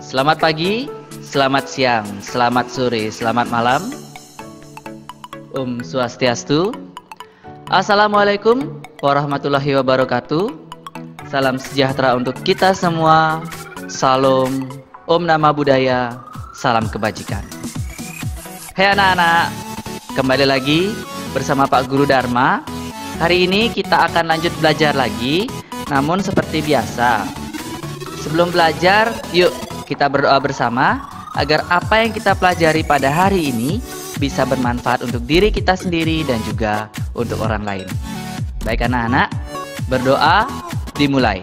Selamat pagi, selamat siang, selamat sore, selamat malam. Om Swastiastu. Assalamualaikum warahmatullahi wabarakatuh. Salam sejahtera untuk kita semua. Salam, Om Nama Budaya, salam kebajikan. Hai anak-anak, kembali lagi bersama Pak Guru Dharma. Hari ini kita akan lanjut belajar lagi, namun seperti biasa. Sebelum belajar, yuk kita berdoa bersama agar apa yang kita pelajari pada hari ini bisa bermanfaat untuk diri kita sendiri dan juga untuk orang lain. Baik anak-anak, berdoa dimulai.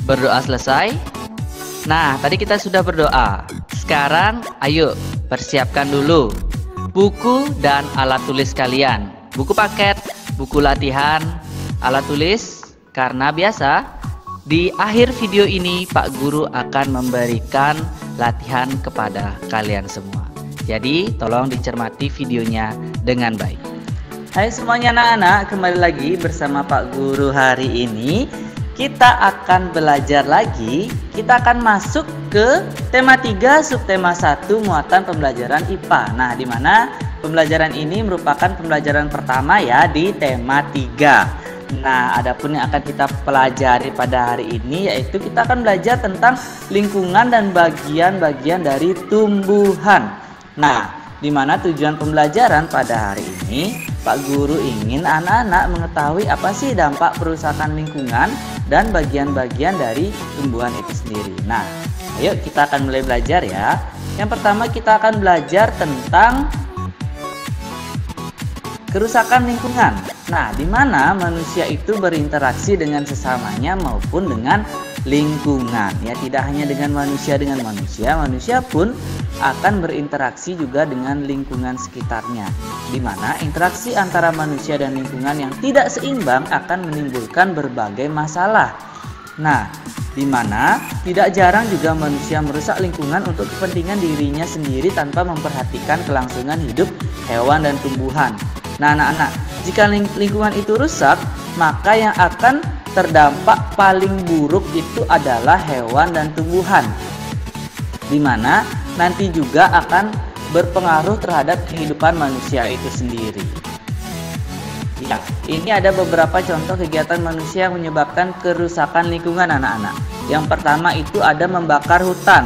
Berdoa selesai. Nah, tadi kita sudah berdoa. Sekarang ayo persiapkan dulu buku dan alat tulis kalian. Buku paket, buku latihan, alat tulis. Karena biasa di akhir video ini Pak Guru akan memberikan latihan kepada kalian semua. Jadi tolong dicermati videonya dengan baik. Hai semuanya anak-anak, kembali lagi bersama Pak Guru hari ini. Kita akan belajar lagi. Kita akan masuk ke tema 3 subtema 1 muatan pembelajaran IPA. Nah, di mana pembelajaran ini merupakan pembelajaran pertama ya di tema 3. Nah, adapun yang akan kita pelajari pada hari ini yaitu kita akan belajar tentang lingkungan dan bagian-bagian dari tumbuhan. Nah, di mana tujuan pembelajaran pada hari ini Pak Guru ingin anak-anak mengetahui apa sih dampak perusakan lingkungan dan bagian-bagian dari tumbuhan itu sendiri. Nah, ayo kita akan mulai belajar ya. Yang pertama kita akan belajar tentang kerusakan lingkungan. Nah, di mana manusia itu berinteraksi dengan sesamanya maupun dengan lingkungan. Ya, tidak hanya dengan manusia, manusia pun akan berinteraksi juga dengan lingkungan sekitarnya. Di mana interaksi antara manusia dan lingkungan yang tidak seimbang akan menimbulkan berbagai masalah. Nah, di mana tidak jarang juga manusia merusak lingkungan untuk kepentingan dirinya sendiri tanpa memperhatikan kelangsungan hidup hewan dan tumbuhan. Nah anak-anak, jika lingkungan itu rusak, maka yang akan terdampak paling buruk itu adalah hewan dan tumbuhan, di mana nanti juga akan berpengaruh terhadap kehidupan manusia itu sendiri. Ya, ini ada beberapa contoh kegiatan manusia yang menyebabkan kerusakan lingkungan anak-anak. Yang pertama itu ada membakar hutan,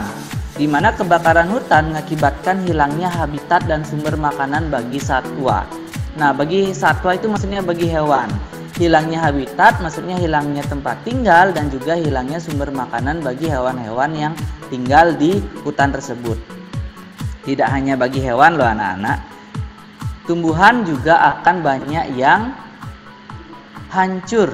di mana kebakaran hutan mengakibatkan hilangnya habitat dan sumber makanan bagi satwa. Nah, bagi satwa itu maksudnya bagi hewan. Hilangnya habitat maksudnya hilangnya tempat tinggal dan juga hilangnya sumber makanan bagi hewan-hewan yang tinggal di hutan tersebut. Tidak hanya bagi hewan loh anak-anak. Tumbuhan juga akan banyak yang hancur,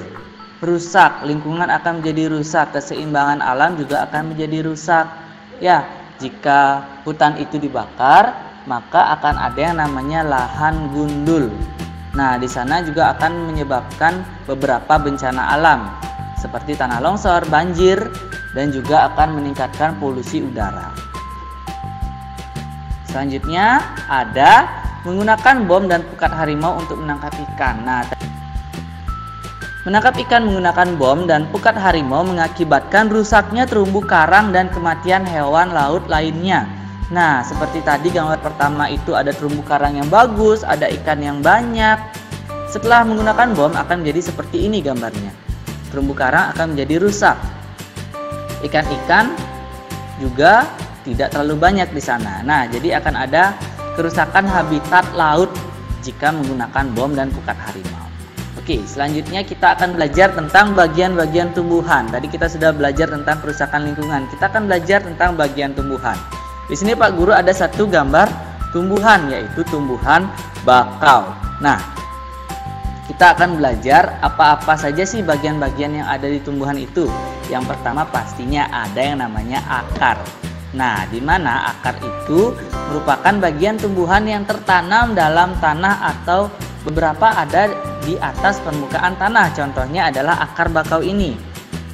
rusak. Lingkungan akan menjadi rusak, keseimbangan alam juga akan menjadi rusak. Ya, jika hutan itu dibakar, maka akan ada yang namanya lahan gundul. Nah, di sana juga akan menyebabkan beberapa bencana alam seperti tanah longsor, banjir, dan juga akan meningkatkan polusi udara. Selanjutnya ada menggunakan bom dan pukat harimau untuk menangkap ikan. Nah, menangkap ikan menggunakan bom dan pukat harimau mengakibatkan rusaknya terumbu karang dan kematian hewan laut lainnya. Nah, seperti tadi gambar pertama itu ada terumbu karang yang bagus, ada ikan yang banyak. Setelah menggunakan bom akan menjadi seperti ini gambarnya. Terumbu karang akan menjadi rusak. Ikan-ikan juga tidak terlalu banyak di sana. Nah, jadi akan ada kerusakan habitat laut jika menggunakan bom dan pukat harimau. Oke, selanjutnya kita akan belajar tentang bagian-bagian tumbuhan. Tadi kita sudah belajar tentang kerusakan lingkungan. Kita akan belajar tentang bagian tumbuhan. Di sini Pak Guru ada satu gambar tumbuhan, yaitu tumbuhan bakau. Nah, kita akan belajar apa-apa saja sih bagian-bagian yang ada di tumbuhan itu. Yang pertama pastinya ada yang namanya akar. Nah, di mana akar itu merupakan bagian tumbuhan yang tertanam dalam tanah atau beberapa ada di atas permukaan tanah. Contohnya adalah akar bakau ini.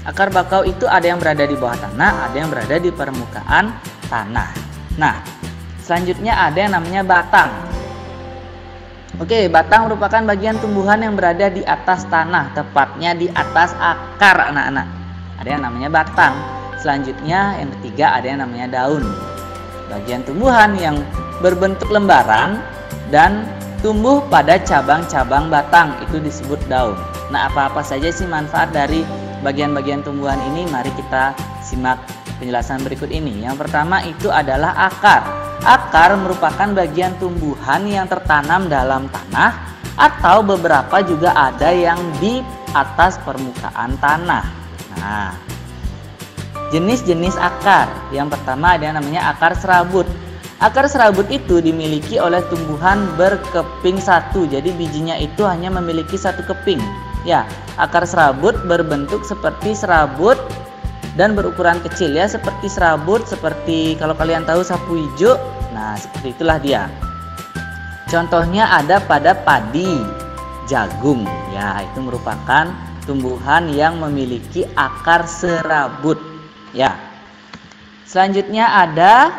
Akar bakau itu ada yang berada di bawah tanah, ada yang berada di permukaan tanah. Nah, selanjutnya ada yang namanya batang. Oke, batang merupakan bagian tumbuhan yang berada di atas tanah, tepatnya di atas akar anak-anak. Ada yang namanya batang. Selanjutnya yang ketiga ada yang namanya daun. Bagian tumbuhan yang berbentuk lembaran dan tumbuh pada cabang-cabang batang itu disebut daun. Nah, apa-apa saja sih manfaat dari bagian-bagian tumbuhan ini? Mari kita simak penjelasan berikut ini. Yang pertama itu adalah akar. Akar merupakan bagian tumbuhan yang tertanam dalam tanah atau beberapa juga ada yang di atas permukaan tanah. Nah, jenis-jenis akar. Yang pertama ada yang namanya akar serabut. Akar serabut itu dimiliki oleh tumbuhan berkeping satu. Jadi bijinya itu hanya memiliki satu keping. Ya, akar serabut berbentuk seperti serabut dan berukuran kecil ya, seperti serabut, seperti kalau kalian tahu sapu hijau. Nah, seperti itulah dia. Contohnya ada pada padi, jagung. Ya, itu merupakan tumbuhan yang memiliki akar serabut. Ya. Selanjutnya ada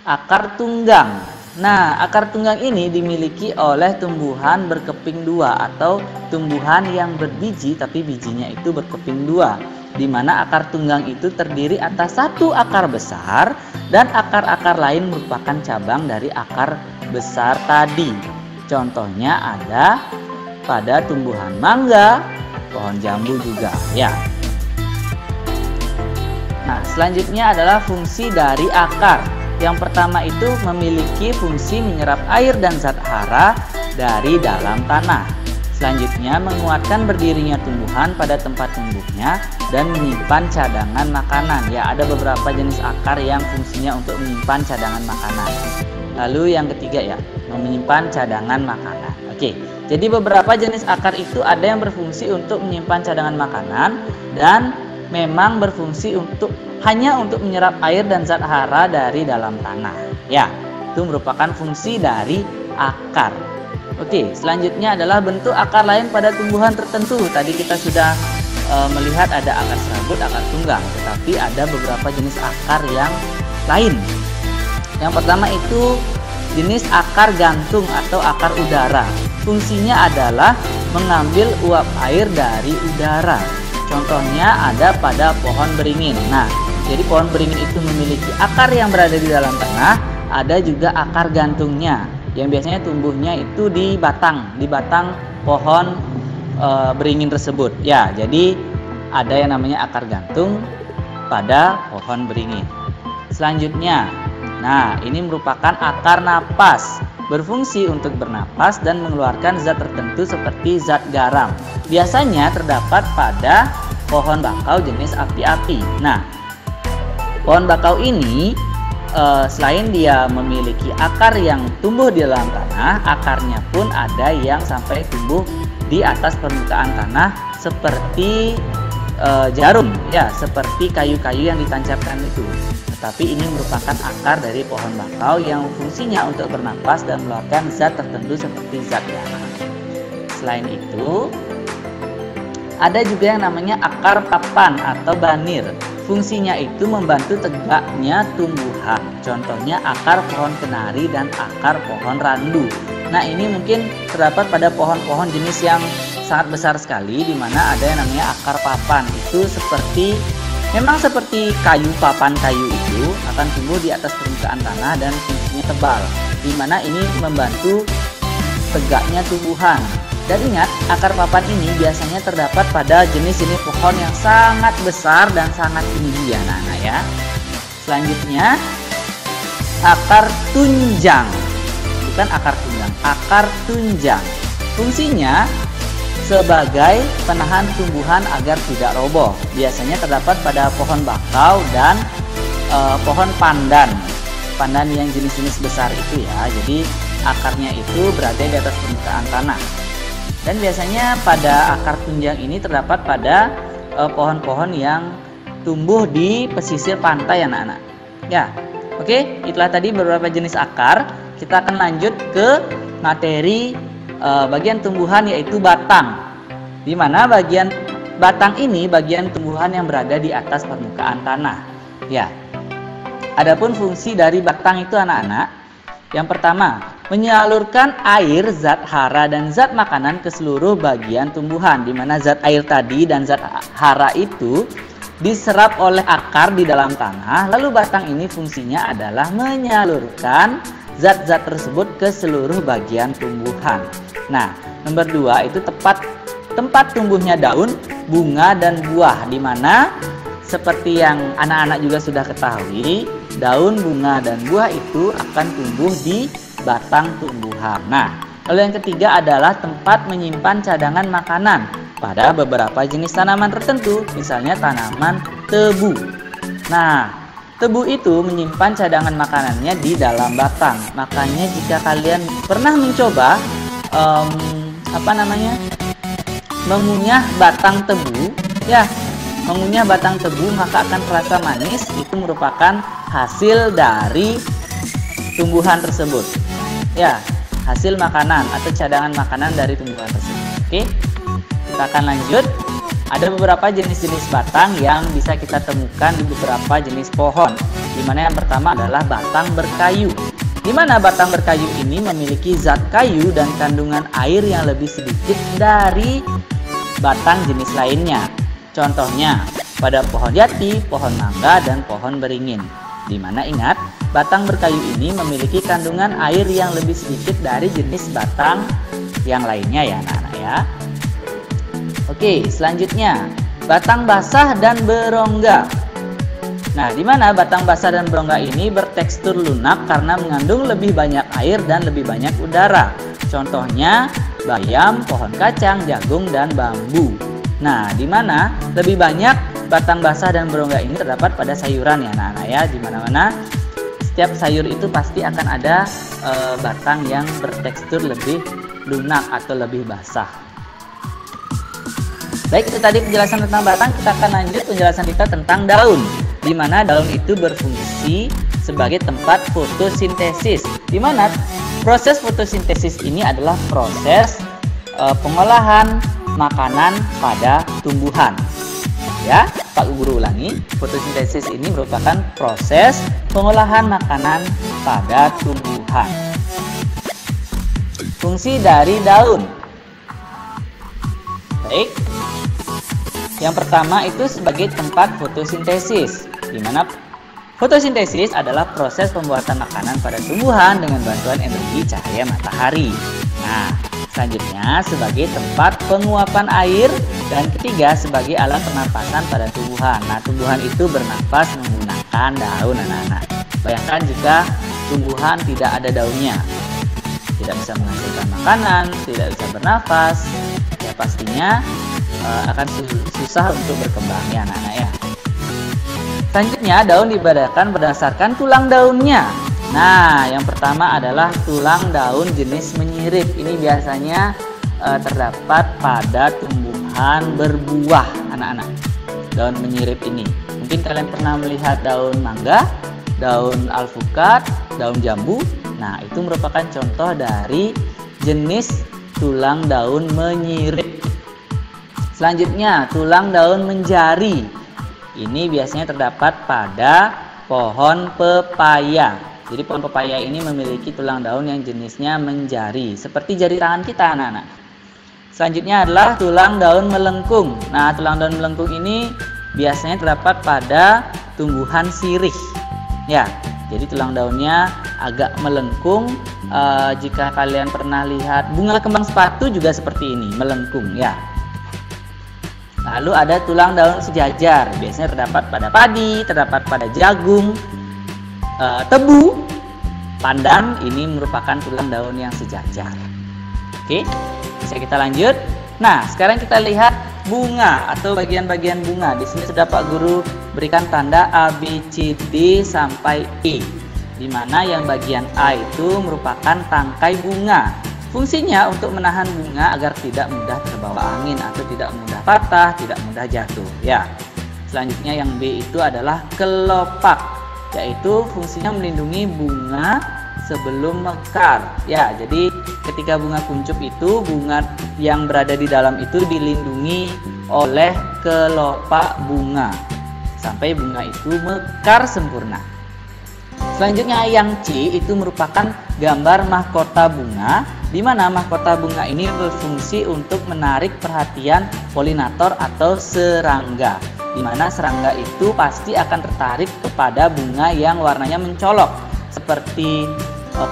akar tunggang. Nah, akar tunggang ini dimiliki oleh tumbuhan berkeping dua atau tumbuhan yang berbiji tapi bijinya itu berkeping dua, di mana akar tunggang itu terdiri atas satu akar besar dan akar-akar lain merupakan cabang dari akar besar tadi. Contohnya ada pada tumbuhan mangga, pohon jambu juga ya. Nah, selanjutnya adalah fungsi dari akar. Yang pertama itu memiliki fungsi menyerap air dan zat hara dari dalam tanah. Selanjutnya menguatkan berdirinya tumbuhan pada tempat tumbuhnya dan menyimpan cadangan makanan. Ya, ada beberapa jenis akar yang fungsinya untuk menyimpan cadangan makanan. Lalu yang ketiga ya, menyimpan cadangan makanan. Oke, jadi beberapa jenis akar itu ada yang berfungsi untuk menyimpan cadangan makanan dan memang berfungsi hanya untuk menyerap air dan zat hara dari dalam tanah. Ya, itu merupakan fungsi dari akar. Oke, selanjutnya adalah bentuk akar lain pada tumbuhan tertentu. Tadi kita sudah melihat ada akar serabut, akar tunggang, tetapi ada beberapa jenis akar yang lain. Yang pertama itu jenis akar gantung atau akar udara. Fungsinya adalah mengambil uap air dari udara. Contohnya ada pada pohon beringin. Nah, jadi pohon beringin itu memiliki akar yang berada di dalam tanah, ada juga akar gantungnya yang biasanya tumbuhnya itu di batang pohon beringin tersebut. Ya, jadi ada yang namanya akar gantung pada pohon beringin. Selanjutnya, nah ini merupakan akar napas, berfungsi untuk bernapas dan mengeluarkan zat tertentu seperti zat garam. Biasanya terdapat pada pohon bakau jenis api-api. Nah, pohon bakau ini selain dia memiliki akar yang tumbuh di dalam tanah, akarnya pun ada yang sampai tumbuh di atas permukaan tanah seperti jarum, ya, seperti kayu-kayu yang ditancapkan itu. Tetapi ini merupakan akar dari pohon bakau yang fungsinya untuk bernapas dan mengeluarkan zat tertentu seperti zat garam. Selain itu, ada juga yang namanya akar papan atau banir. Fungsinya itu membantu tegaknya tumbuhan. Contohnya akar pohon kenari dan akar pohon randu. Nah, ini mungkin terdapat pada pohon-pohon jenis yang sangat besar sekali, di mana ada yang namanya akar papan. Itu memang seperti kayu, papan kayu itu akan tumbuh di atas permukaan tanah dan fungsinya tebal, di mana ini membantu tegaknya tumbuhan. Dan ingat, akar papan ini biasanya terdapat pada jenis-jenis pohon yang sangat besar dan sangat tinggi ya anak-anak ya. Selanjutnya, akar tunjang. Bukan akar tunggang, akar tunjang. Fungsinya sebagai penahan tumbuhan agar tidak roboh. Biasanya terdapat pada pohon bakau dan pohon pandan. Pandan yang jenis-jenis besar itu ya. Jadi akarnya itu berada di atas permukaan tanah. Dan biasanya pada akar tunjang ini terdapat pada pohon-pohon yang tumbuh di pesisir pantai anak-anak. Ya, oke, itulah tadi beberapa jenis akar. Kita akan lanjut ke materi bagian tumbuhan yaitu batang. Di mana bagian batang ini bagian tumbuhan yang berada di atas permukaan tanah. Ya. Adapun fungsi dari batang itu anak-anak, yang pertama menyalurkan air, zat hara, dan zat makanan ke seluruh bagian tumbuhan, di mana zat air tadi dan zat hara itu diserap oleh akar di dalam tanah, lalu batang ini fungsinya adalah menyalurkan zat-zat tersebut ke seluruh bagian tumbuhan. Nah, nomor 2 itu tempat tumbuhnya daun, bunga, dan buah, di mana seperti yang anak-anak juga sudah ketahui, daun, bunga, dan buah itu akan tumbuh di batang tumbuhan. Nah, lalu yang ketiga adalah tempat menyimpan cadangan makanan pada beberapa jenis tanaman tertentu, misalnya tanaman tebu. Nah, tebu itu menyimpan cadangan makanannya di dalam batang. Makanya jika kalian pernah mencoba mengunyah batang tebu, ya, mengunyah batang tebu, maka akan terasa manis. Itu merupakan hasil dari tumbuhan tersebut, ya, hasil makanan atau cadangan makanan dari tumbuhan tersebut. Oke, kita akan lanjut. Ada beberapa jenis-jenis batang yang bisa kita temukan di beberapa jenis pohon, di mana yang pertama adalah batang berkayu, di mana batang berkayu ini memiliki zat kayu dan kandungan air yang lebih sedikit dari batang jenis lainnya. Contohnya pada pohon jati, pohon mangga, dan pohon beringin, di mana ingat, batang berkayu ini memiliki kandungan air yang lebih sedikit dari jenis batang yang lainnya, ya anak-anak ya. Oke, selanjutnya batang basah dan berongga. Nah, di mana batang basah dan berongga ini bertekstur lunak karena mengandung lebih banyak air dan lebih banyak udara. Contohnya bayam, pohon kacang, jagung, dan bambu. Nah, di mana lebih banyak batang basah dan berongga ini terdapat pada sayuran, ya anak-anak ya. Di mana-mana setiap sayur itu pasti akan ada batang yang bertekstur lebih lunak atau lebih basah. Baik, itu tadi penjelasan tentang batang. Kita akan lanjut penjelasan kita tentang daun, di mana daun itu berfungsi sebagai tempat fotosintesis, di mana proses fotosintesis ini adalah proses pengolahan makanan pada tumbuhan. Ya, Pak Guru ulangi, fotosintesis ini merupakan proses pengolahan makanan pada tumbuhan. Fungsi dari daun. Baik. Yang pertama itu sebagai tempat fotosintesis, di mana fotosintesis adalah proses pembuatan makanan pada tumbuhan dengan bantuan energi cahaya matahari. Nah, selanjutnya sebagai tempat penguapan air, dan ketiga sebagai alat pernapasan pada tumbuhan. Nah, tumbuhan itu bernapas menggunakan daun, anak-anak. Bayangkan jika tumbuhan tidak ada daunnya, tidak bisa menghasilkan makanan, tidak bisa bernafas, ya pastinya akan susah untuk berkembang, ya anak-anak ya. Selanjutnya daun dibedakan berdasarkan tulang daunnya. Nah, yang pertama adalah tulang daun jenis menyirip. Ini biasanya terdapat pada tumbuhan berbuah, anak-anak. Daun menyirip ini. Mungkin kalian pernah melihat daun mangga, daun alpukat, daun jambu. Nah, itu merupakan contoh dari jenis tulang daun menyirip. Selanjutnya, tulang daun menjari. Ini biasanya terdapat pada pohon pepaya. Jadi pohon pepaya ini memiliki tulang daun yang jenisnya menjari, seperti jari tangan kita, anak-anak. Selanjutnya adalah tulang daun melengkung. Nah, tulang daun melengkung ini biasanya terdapat pada tumbuhan sirih. Ya, jadi tulang daunnya agak melengkung. Jika kalian pernah lihat bunga kembang sepatu juga seperti ini, melengkung ya. Lalu ada tulang daun sejajar, biasanya terdapat pada padi, terdapat pada jagung, tebu, pandan. Ini merupakan tulang daun yang sejajar. Oke, bisa kita lanjut. Nah, sekarang kita lihat bunga atau bagian-bagian bunga. Di sini sudah Pak Guru berikan tanda A, B, C, D sampai E, di mana yang bagian A itu merupakan tangkai bunga. Fungsinya untuk menahan bunga agar tidak mudah terbawa angin atau tidak mudah patah, tidak mudah jatuh. Ya. Selanjutnya yang B itu adalah kelopak, yaitu fungsinya melindungi bunga sebelum mekar. Ya, jadi ketika bunga kuncup itu, bunga yang berada di dalam itu dilindungi oleh kelopak bunga sampai bunga itu mekar sempurna. Selanjutnya yang C itu merupakan gambar mahkota bunga, di mana mahkota bunga ini berfungsi untuk menarik perhatian polinator atau serangga, di mana serangga itu pasti akan tertarik kepada bunga yang warnanya mencolok seperti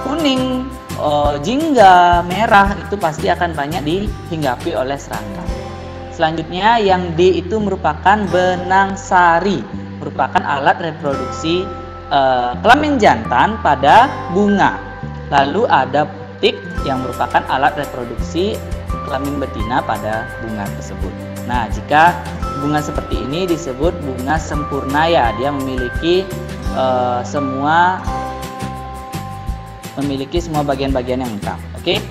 kuning, jingga, merah, itu pasti akan banyak dihinggapi oleh serangga. Selanjutnya yang D itu merupakan benang sari, merupakan alat reproduksi kelamin jantan pada bunga. Lalu ada putik yang merupakan alat reproduksi kelamin betina pada bunga tersebut. Nah, jika bunga seperti ini disebut bunga sempurna ya, dia memiliki semua bagian-bagian yang lengkap. Oke.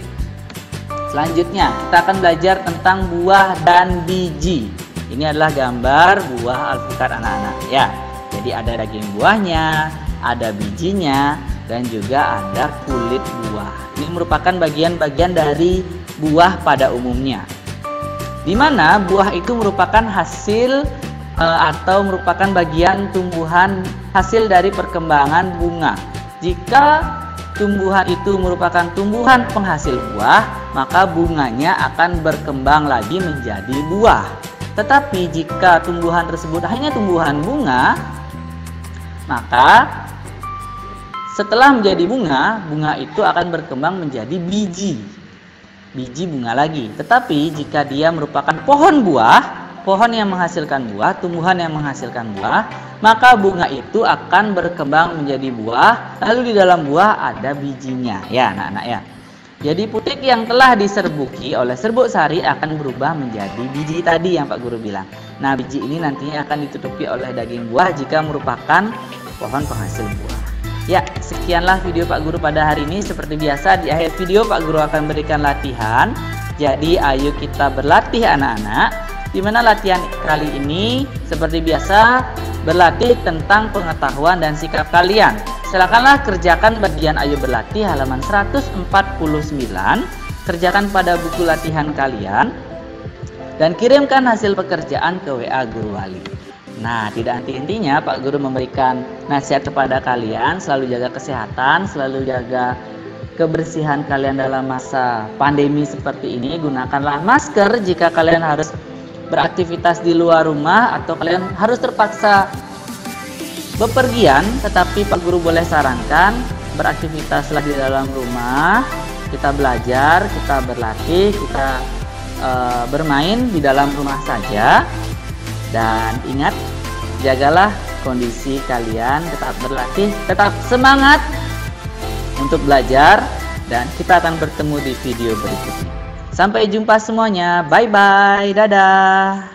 Selanjutnya kita akan belajar tentang buah dan biji. Ini adalah gambar buah alpukat anak-anak ya. Jadi ada daging buahnya, ada bijinya, dan juga ada kulit buah. Ini merupakan bagian-bagian dari buah pada umumnya. Di mana buah itu merupakan hasil atau merupakan bagian tumbuhan hasil dari perkembangan bunga. Jika tumbuhan itu merupakan tumbuhan penghasil buah, maka bunganya akan berkembang lagi menjadi buah. Tetapi jika tumbuhan tersebut hanya tumbuhan bunga, maka setelah menjadi bunga, bunga itu akan berkembang menjadi biji bunga lagi. Tetapi jika dia merupakan pohon buah, pohon yang menghasilkan buah, tumbuhan yang menghasilkan buah, maka bunga itu akan berkembang menjadi buah, lalu di dalam buah ada bijinya ya anak-anak ya. Jadi putik yang telah diserbuki oleh serbuk sari akan berubah menjadi biji tadi yang Pak Guru bilang. Nah, biji ini nantinya akan ditutupi oleh daging buah jika merupakan pohon penghasil buah. Ya, sekianlah video Pak Guru pada hari ini. Seperti biasa di akhir video Pak Guru akan berikan latihan. Jadi ayo kita berlatih anak-anak. Di mana latihan kali ini seperti biasa berlatih tentang pengetahuan dan sikap kalian. Silakanlah kerjakan bagian ayo berlatih halaman 149. Kerjakan pada buku latihan kalian dan kirimkan hasil pekerjaan ke WA Guru Wali. Nah, tidak henti-hentinya Pak Guru memberikan nasihat kepada kalian, selalu jaga kesehatan, selalu jaga kebersihan kalian dalam masa pandemi seperti ini. Gunakanlah masker jika kalian harus beraktivitas di luar rumah atau kalian harus terpaksa bepergian, tetapi Pak Guru boleh sarankan beraktivitaslah di dalam rumah. Kita belajar, kita berlatih, kita bermain di dalam rumah saja. Dan ingat, jagalah kondisi kalian, tetap berlatih, tetap semangat untuk belajar, dan kita akan bertemu di video berikutnya. Sampai jumpa semuanya, bye bye, dadah.